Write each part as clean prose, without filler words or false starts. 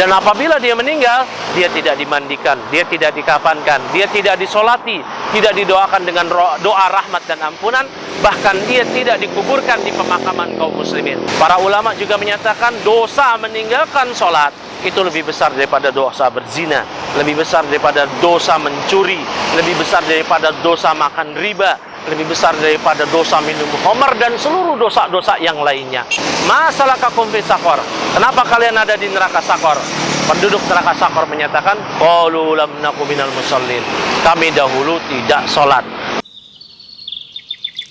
Dan apabila dia meninggal, dia tidak dimandikan, dia tidak dikafankan, dia tidak disolati, tidak didoakan dengan doa rahmat dan ampunan, bahkan dia tidak dikuburkan di pemakaman kaum muslimin. Para ulama juga menyatakan dosa meninggalkan sholat itu lebih besar daripada dosa berzina, lebih besar daripada dosa mencuri, lebih besar daripada dosa makan riba, lebih besar daripada dosa minum khamar dan seluruh dosa-dosa yang lainnya. Masalakakum fi saqar? Kenapa kalian ada di neraka Sakor? Penduduk neraka Sakor menyatakan, qalu lam naku minal musallin. Kami dahulu tidak sholat.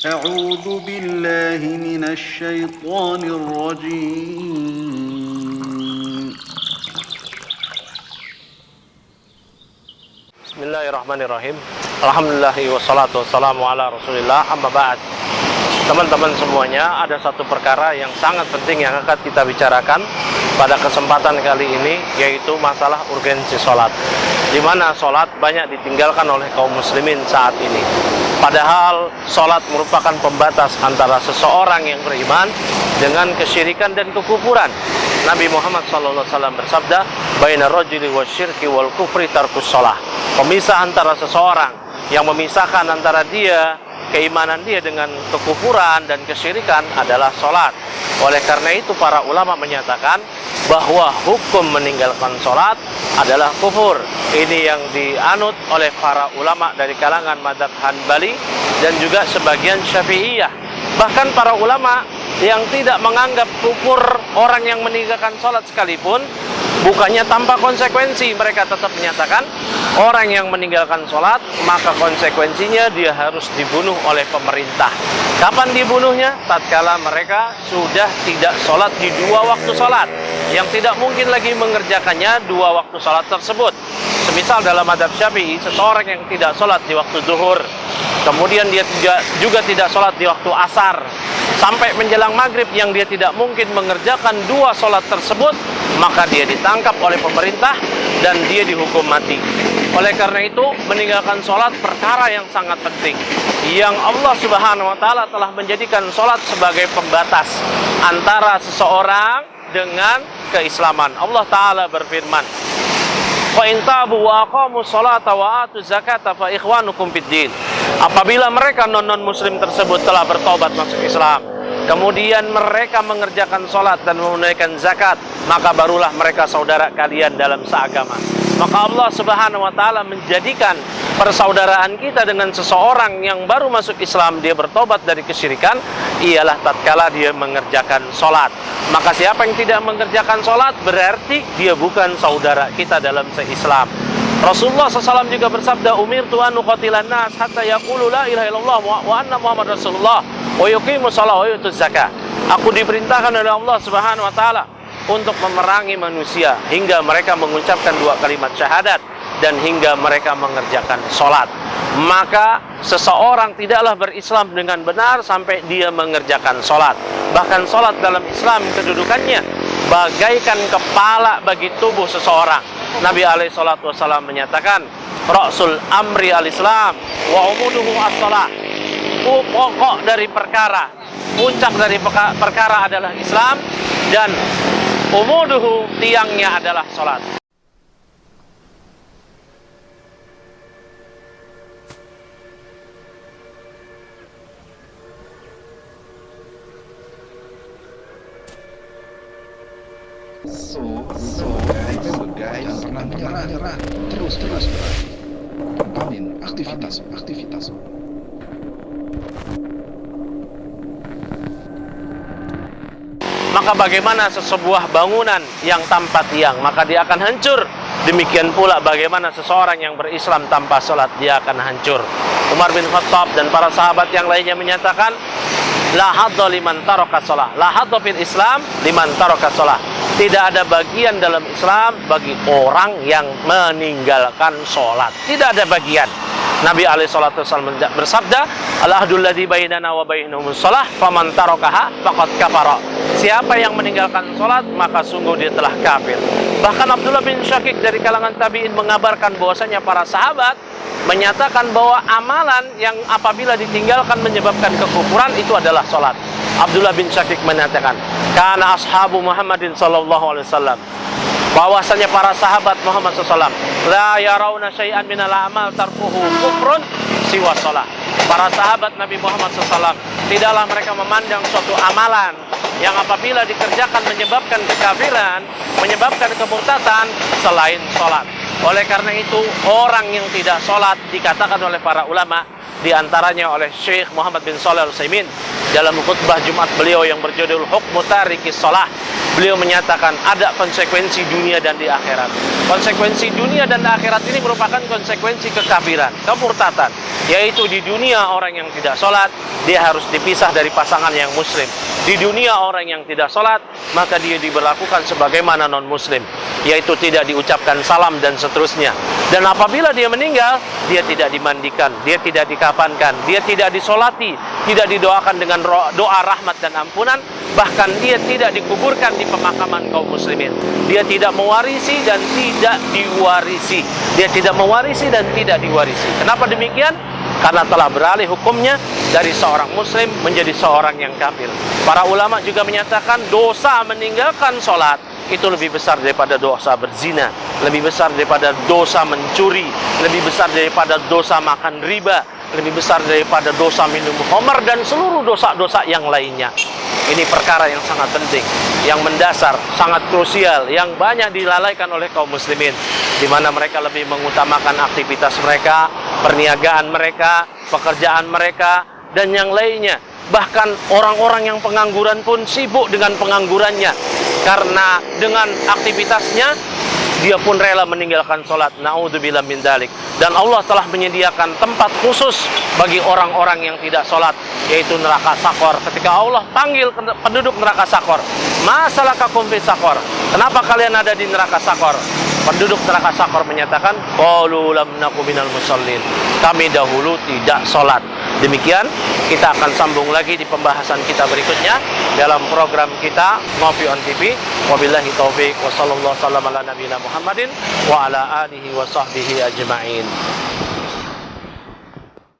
A'udzu billahi minasy syaithanir rajim. Bismillahirrahmanirrahim. Alhamdulillahi wassalatu wassalamu ala rasulillah, amma ba'd. Teman-teman semuanya, ada satu perkara yang sangat penting yang akan kita bicarakan pada kesempatan kali ini, yaitu masalah urgensi sholat, di mana sholat banyak ditinggalkan oleh kaum muslimin saat ini. Padahal sholat merupakan pembatas antara seseorang yang beriman dengan kesyirikan dan kekufuran. Nabi Muhammad SAW bersabda, baina rajuli wasyirki wal kufri tarkus sholah. Pemisah antara seseorang, yang memisahkan antara dia, keimanan dia dengan kekufuran dan kesyirikan adalah sholat. Oleh karena itu para ulama menyatakan bahwa hukum meninggalkan sholat adalah kufur. Ini yang dianut oleh para ulama dari kalangan mazhab Hanbali dan juga sebagian Syafi'iyah. Bahkan para ulama yang tidak menganggap kufur orang yang meninggalkan sholat sekalipun, bukannya tanpa konsekuensi, mereka tetap menyatakan orang yang meninggalkan sholat, maka konsekuensinya dia harus dibunuh oleh pemerintah. Kapan dibunuhnya? Tatkala mereka sudah tidak sholat di dua waktu sholat, yang tidak mungkin lagi mengerjakannya dua waktu sholat tersebut. Semisal dalam mazhab Syafi'i, seseorang yang tidak sholat di waktu zuhur, kemudian dia juga tidak sholat di waktu asar, sampai menjelang maghrib yang dia tidak mungkin mengerjakan dua sholat tersebut, maka dia ditangkap oleh pemerintah dan dia dihukum mati. Oleh karena itu, meninggalkan sholat perkara yang sangat penting, yang Allah Subhanahu wa Ta'ala telah menjadikan sholat sebagai pembatas antara seseorang dengan keislaman. Allah Ta'ala berfirman, fa in tabu wa aqamu sholata wa atu zakata fa ikhwanukum fid din. Apabila mereka non-muslim tersebut telah bertobat masuk Islam, kemudian mereka mengerjakan sholat dan menunaikan zakat, maka barulah mereka saudara kalian dalam seagama. Maka Allah Subhanahu wa Ta'ala menjadikan persaudaraan kita dengan seseorang yang baru masuk Islam, dia bertobat dari kesyirikan, ialah tatkala dia mengerjakan sholat. Maka siapa yang tidak mengerjakan sholat, berarti dia bukan saudara kita dalam se-Islam. Rasulullah SAW juga bersabda, umirtu an uqatilan nas hatta yaqulu la ilaha illallah wa anna Muhammad Rasulullah wa yuqimus shalah wa yutuz zakah. Aku diperintahkan oleh Allah Subhanahu wa Ta'ala untuk memerangi manusia hingga mereka mengucapkan dua kalimat syahadat dan hingga mereka mengerjakan sholat. Maka seseorang tidaklah berislam dengan benar sampai dia mengerjakan sholat. Bahkan sholat dalam Islam kedudukannya bagaikan kepala bagi tubuh seseorang. Nabi SAW menyatakan, Rasul amri al-Islam wa umuduhu as-salah. Pokok dari perkara, puncak dari perkara adalah Islam, dan umuduhu, tiangnya adalah sholat. Guys, jangan pernah nyerah. Terus pertahanin aktivitas. Maka bagaimana sesebuah bangunan yang tanpa tiang, maka dia akan hancur. Demikian pula bagaimana seseorang yang berislam tanpa sholat, dia akan hancur. Umar bin Khattab dan para sahabat yang lainnya menyatakan, la hadda liman taraka sholah, la hadda fil Islam liman taraka sholah. Tidak ada bagian dalam Islam bagi orang yang meninggalkan sholat. Tidak ada bagian. Nabi SAW bersabda, al-ahdul ladzi bainana wa bainahumus shalah faman tarakaha faqad kafara. Siapa yang meninggalkan sholat, maka sungguh dia telah kafir. Bahkan Abdullah bin Syakik dari kalangan tabi'in mengabarkan bahwasanya para sahabat menyatakan bahwa amalan yang apabila ditinggalkan menyebabkan kekufuran itu adalah sholat. Abdullah bin Syakik menyatakan, kana ashabu Muhammadin sallallahu alaihi wasallam bahwasanya para sahabat Muhammad SAW la yarawna syai'an minal amal tarkuhu kufrun siwa shalah. Para sahabat Nabi Muhammad SAW tidaklah mereka memandang suatu amalan yang apabila dikerjakan menyebabkan kekafiran, menyebabkan kemurtadan selain sholat. Oleh karena itu, orang yang tidak sholat dikatakan oleh para ulama, diantaranya oleh Syekh Muhammad bin Shalih Al-Utsaimin dalam khutbah Jumat beliau yang berjudul Hukmu Tarikis Shalah, beliau menyatakan ada konsekuensi dunia dan di akhirat. Konsekuensi dunia dan di akhirat ini merupakan konsekuensi kekafiran, kemurtadan, yaitu di dunia orang yang tidak sholat dia harus dipisah dari pasangan yang muslim. Di dunia orang yang tidak sholat maka dia diberlakukan sebagaimana non muslim, yaitu tidak diucapkan salam dan seterusnya. Dan apabila dia meninggal, dia tidak dimandikan, dia tidak dikafankan, dia tidak disolati, tidak didoakan dengan doa rahmat dan ampunan, bahkan dia tidak dikuburkan di pemakaman kaum muslimin. Dia tidak mewarisi dan tidak diwarisi. Dia tidak mewarisi dan tidak diwarisi. Kenapa demikian? Karena telah beralih hukumnya dari seorang muslim menjadi seorang yang kafir. Para ulama juga menyatakan dosa meninggalkan sholat itu lebih besar daripada dosa berzina, lebih besar daripada dosa mencuri, lebih besar daripada dosa makan riba, lebih besar daripada dosa minum khamar dan seluruh dosa-dosa yang lainnya. Ini perkara yang sangat penting, yang mendasar, sangat krusial, yang banyak dilalaikan oleh kaum muslimin, di mana mereka lebih mengutamakan aktivitas mereka, perniagaan mereka, pekerjaan mereka, dan yang lainnya. Bahkan orang-orang yang pengangguran pun sibuk dengan penganggurannya, karena dengan aktivitasnya dia pun rela meninggalkan sholat. Na'udzubillah min dzalik. Dan Allah telah menyediakan tempat khusus bagi orang-orang yang tidak sholat, yaitu neraka Sakor. Ketika Allah panggil penduduk neraka Sakor, masalakakum fi Sakor, kenapa kalian ada di neraka Sakor? Penduduk neraka Sakor menyatakan, qalu lam naku minal musallin, kami dahulu tidak sholat. Demikian, kita akan sambung lagi di pembahasan kita berikutnya dalam program kita Ngopi on TV. Wabillahi taufiq wa sallallahu sallam ala nabiyina Muhammadin wa ala alihi wa sahbihi ajma'in.